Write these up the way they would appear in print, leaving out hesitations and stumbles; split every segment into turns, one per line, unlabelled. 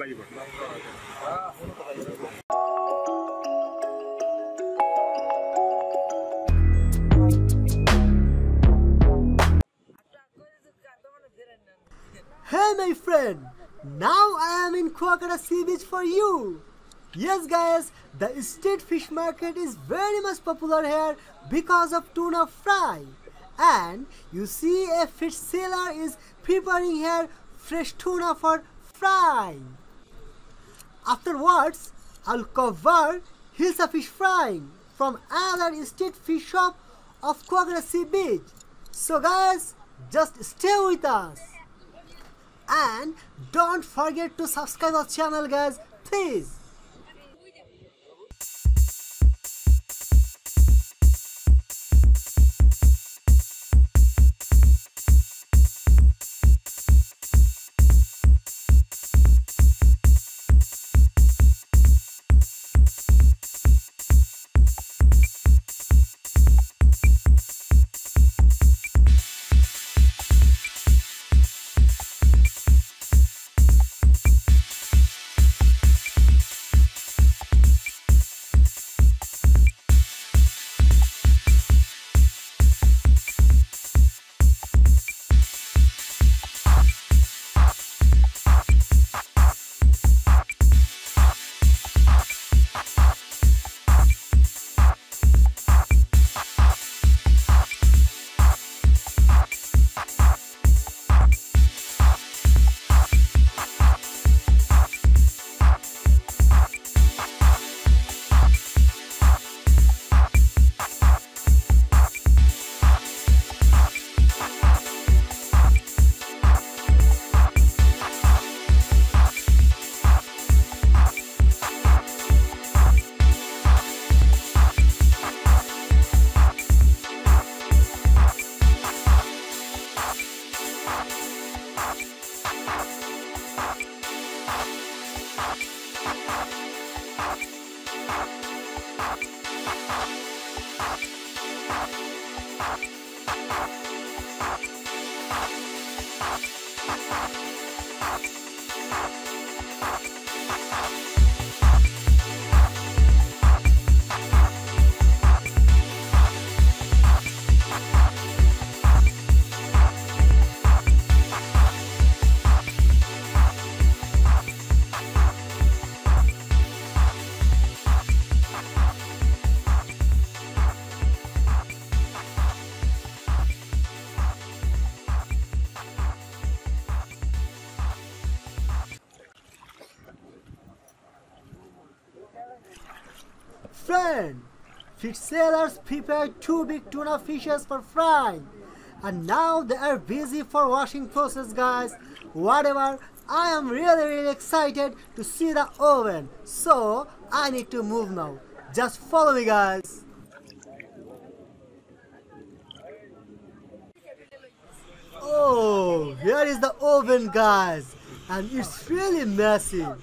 Hey my friend, now I am in Kuakata Sea Beach for you. Yes guys, the street fish market is very much popular here because of tuna fry. And you see a fish seller is preparing here fresh tuna for frying. Afterwards, I'll cover Hilsa Fish frying from another street fish shop of Kuakata Sea Beach. So guys, just stay with us. And don't forget to subscribe our channel guys, please. Friend, fish sellers prepared 2 big tuna fishes for frying, and now they are busy for washing process guys. Whatever, I am really excited to see the oven, so I need to move now. Just follow me guys. Oh, here is the oven guys, and it's really massive.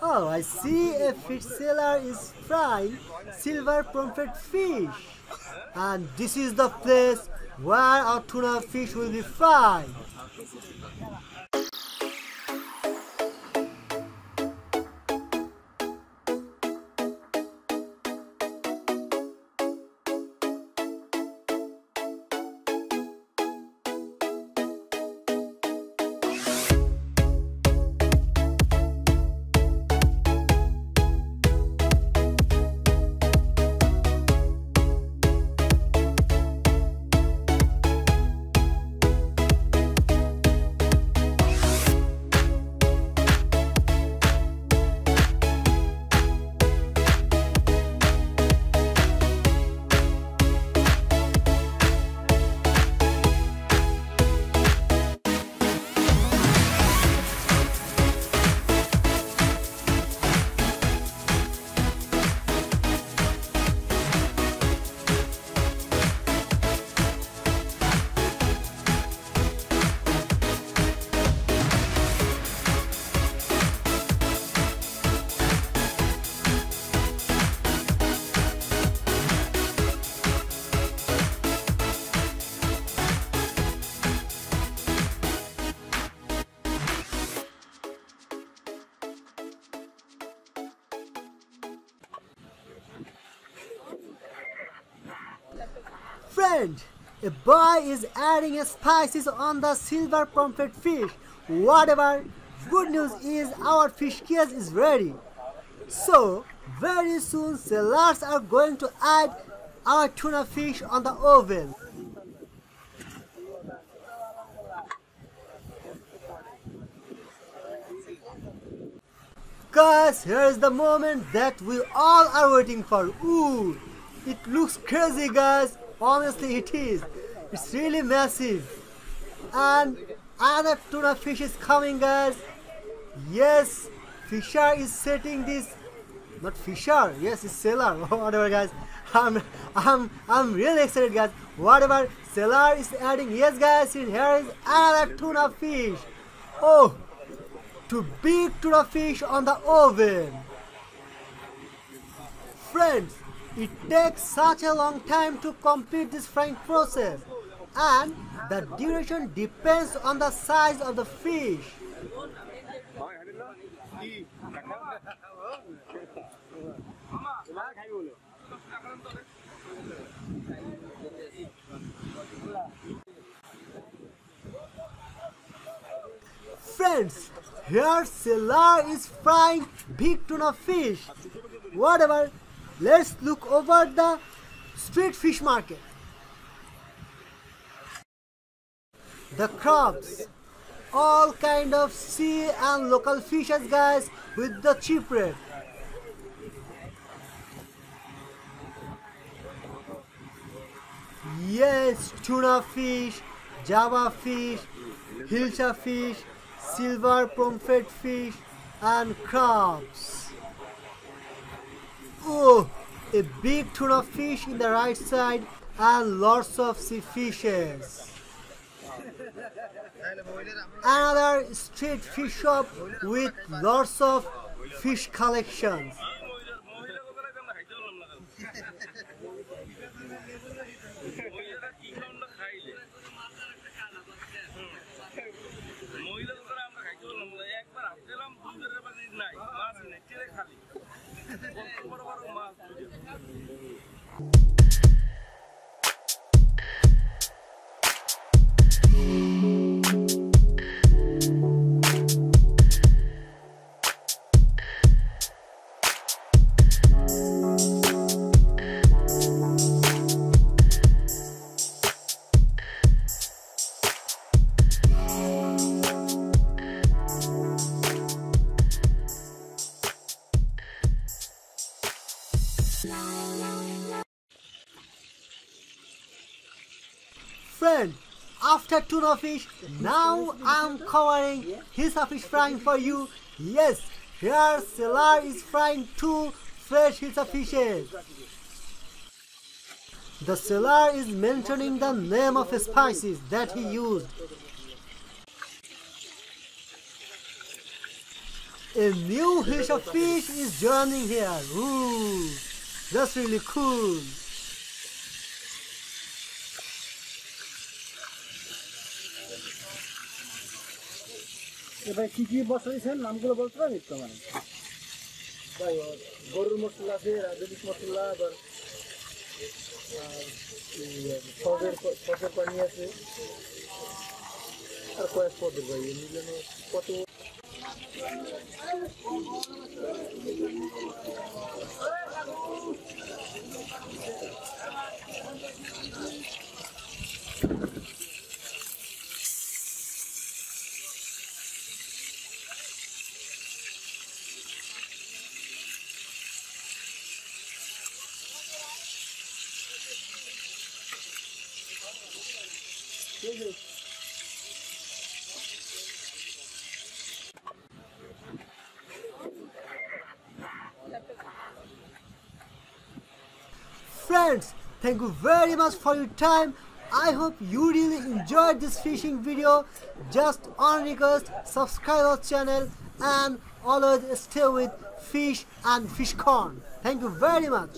Oh, I see a fish seller is frying silver pomfret fish. And this is the place where our tuna fish will be fried. Friend, a boy is adding spices on the silver pomfret fish. Whatever, good news is our fish case is ready. So, very soon sailors are going to add our tuna fish on the oven. Guys, here is the moment that we all are waiting for. Ooh, it looks crazy, guys. Honestly, it is. It's really massive. And another tuna fish is coming, guys. Yes, Fisher is setting this. Not Fisher. Yes, it's sailor. Whatever, guys. I'm really excited, guys. Whatever sailor is adding. Yes, guys. Here is another tuna fish. Oh. To big tuna fish on the oven. Friends, it takes such a long time to complete this frying process, and the duration depends on the size of the fish. Friends, here sailor is frying big tuna fish. Whatever, let's look over the street fish market. The crabs, all kind of sea and local fishes, guys, with the cheap rate. Yes, tuna fish, java fish, Hilsa fish, silver pomfret fish and crabs. Oh, a big tuna fish in the right side and lots of sea fishes. Another street fish shop with lots of fish collections. Friend, after tuna fish, now I'm covering Hilsa Fsh frying for you. Yes, here sailor is frying 2 fresh Hilsa fishes. The sailor is mentioning the name of spices that he used. A new Hilsa fish is joining here. Ooh, that's really cool.
এবার কি কি মশলা দিয়েছেন নামগুলো বলতে পারেন একটু মানে তাই গরুর মশলা আছে রাজনীতি মশলা আবার সবের পানি আছে আর কয়েক পদের ভাই মিলানো কত
Friends, thank you very much for your time. I hope you really enjoyed this fishing video. Just on request, subscribe our channel and always stay with fish and fish corn. Thank you very much.